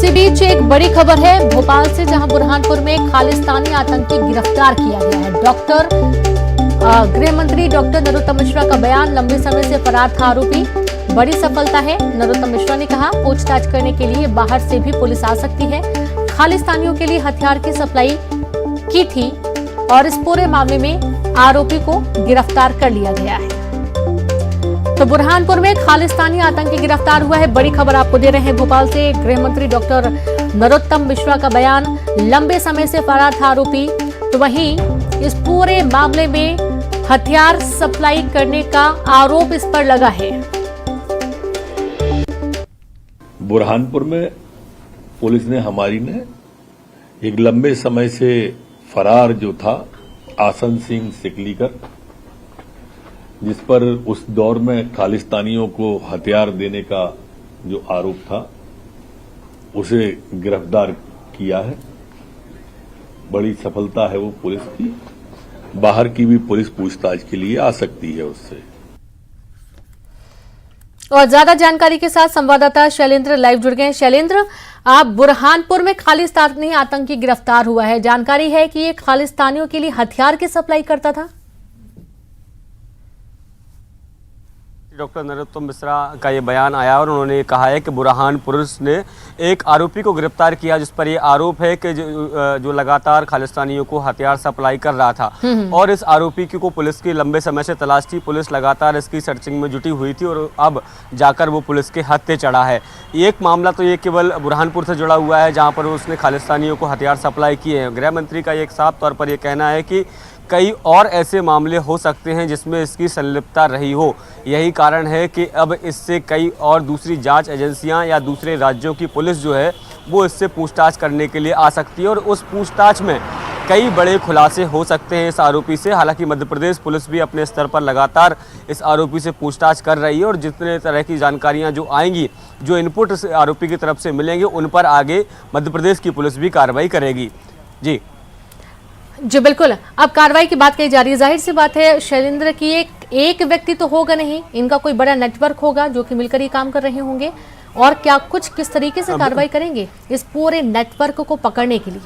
इसी बीच एक बड़ी खबर है भोपाल से, जहां बुरहानपुर में खालिस्तानी आतंकी गिरफ्तार किया गया है। गृह मंत्री डॉक्टर नरोत्तम मिश्रा का बयान, लंबे समय से फरार था आरोपी, बड़ी सफलता है। नरोत्तम मिश्रा ने कहा, पूछताछ करने के लिए बाहर से भी पुलिस आ सकती है। खालिस्तानियों के लिए हथियार की सप्लाई की थी और इस पूरे मामले में आरोपी को गिरफ्तार कर लिया गया है। तो बुरहानपुर में खालिस्तानी आतंकी गिरफ्तार हुआ है। बड़ी खबर आपको दे रहे हैं भोपाल से। गृह मंत्री डॉक्टर नरोत्तम मिश्रा का बयान, लंबे समय से फरार था आरोपी, तो वहीं इस पूरे मामले में हथियार सप्लाई करने का आरोप इस पर लगा है। बुरहानपुर में पुलिस ने हमारी ने एक लंबे समय से फरार जो था आसन सिंह सिकलीकर, जिस पर उस दौर में खालिस्तानियों को हथियार देने का जो आरोप था, उसे गिरफ्तार किया है। बड़ी सफलता है वो पुलिस की। बाहर की भी पुलिस पूछताछ के लिए आ सकती है उससे। और ज्यादा जानकारी के साथ संवाददाता शैलेंद्र लाइव जुड़ गए हैं। शैलेंद्र, आप बुरहानपुर में खालिस्तानी आतंकी गिरफ्तार हुआ है, जानकारी है कि ये खालिस्तानियों के लिए हथियार की सप्लाई करता था। डॉक्टर नरोत्तम मिश्रा का ये बयान आया और उन्होंने कहा है कि बुरहानपुर ने एक आरोपी को गिरफ्तार किया, जिस पर ये आरोप है कि जो लगातार खालिस्तानियों को हथियार सप्लाई कर रहा था। और इस आरोपी को पुलिस की लंबे समय से तलाश थी, पुलिस लगातार इसकी सर्चिंग में जुटी हुई थी और अब जाकर वो पुलिस के हत्थे चढ़ा है। एक मामला तो ये केवल बुरहानपुर से जुड़ा हुआ है, जहाँ पर उसने खालिस्तानियों को हथियार सप्लाई किए हैं। गृह मंत्री का एक साफ तौर पर यह कहना है कि कई और ऐसे मामले हो सकते हैं जिसमें इसकी संलिप्तता रही हो। यही कारण है कि अब इससे कई और दूसरी जांच एजेंसियां या दूसरे राज्यों की पुलिस जो है वो इससे पूछताछ करने के लिए आ सकती है और उस पूछताछ में कई बड़े खुलासे हो सकते हैं इस आरोपी से। हालांकि मध्य प्रदेश पुलिस भी अपने स्तर पर लगातार इस आरोपी से पूछताछ कर रही है और जितने तरह की जानकारियां जो आएंगी, जो इनपुट इस आरोपी की तरफ से मिलेंगे, उन पर आगे मध्य प्रदेश की पुलिस भी कार्रवाई करेगी। जी बिल्कुल। अब कार्रवाई की बात कही जा रही है, जाहिर सी बात है शैलेंद्र की एक व्यक्ति तो होगा नहीं, इनका कोई बड़ा नेटवर्क होगा जो कि मिलकर ही काम कर रहे होंगे। और क्या कुछ किस तरीके से कार्रवाई करेंगे इस पूरे नेटवर्क को पकड़ने के लिए?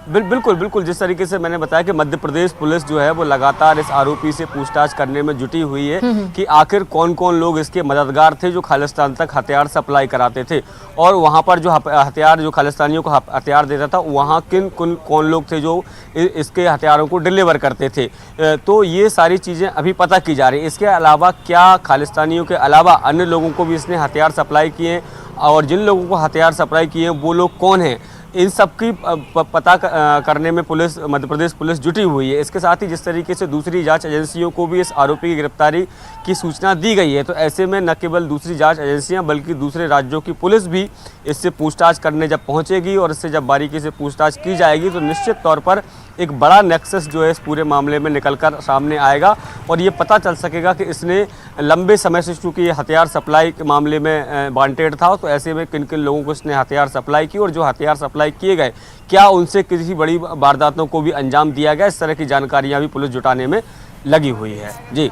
बिल्कुल जिस तरीके से मैंने बताया कि मध्य प्रदेश पुलिस जो है वो लगातार इस आरोपी से पूछताछ करने में जुटी हुई है कि आखिर कौन कौन लोग इसके मददगार थे जो खालिस्तान तक हथियार सप्लाई कराते थे और वहां पर जो हथियार जो खालिस्तानियों को हथियार देता था, वहां कौन लोग थे जो इसके हथियारों को डिलीवर करते थे। तो ये सारी चीज़ें अभी पता की जा रही है। इसके अलावा क्या खालिस्तानियों के अलावा अन्य लोगों को भी इसने हथियार सप्लाई किए और जिन लोगों को हथियार सप्लाई किए वो लोग कौन हैं, इन सब की पता करने में पुलिस मध्य प्रदेश पुलिस जुटी हुई है। इसके साथ ही जिस तरीके से दूसरी जांच एजेंसियों को भी इस आरोपी की गिरफ्तारी की सूचना दी गई है, तो ऐसे में न केवल दूसरी जांच एजेंसियां बल्कि दूसरे राज्यों की पुलिस भी इससे पूछताछ करने जब पहुंचेगी और इससे जब बारीकी से पूछताछ की जाएगी तो निश्चित तौर पर एक बड़ा नेक्सस जो है इस पूरे मामले में निकलकर सामने आएगा और ये पता चल सकेगा कि इसने लंबे समय से, चूँकि ये हथियार सप्लाई के मामले में वांटेड था, तो ऐसे में किन किन लोगों को इसने हथियार सप्लाई की और जो हथियार सप्लाई किए गए क्या उनसे किसी बड़ी वारदातों को भी अंजाम दिया गया। इस तरह की जानकारियाँ भी पुलिस जुटाने में लगी हुई है। जी।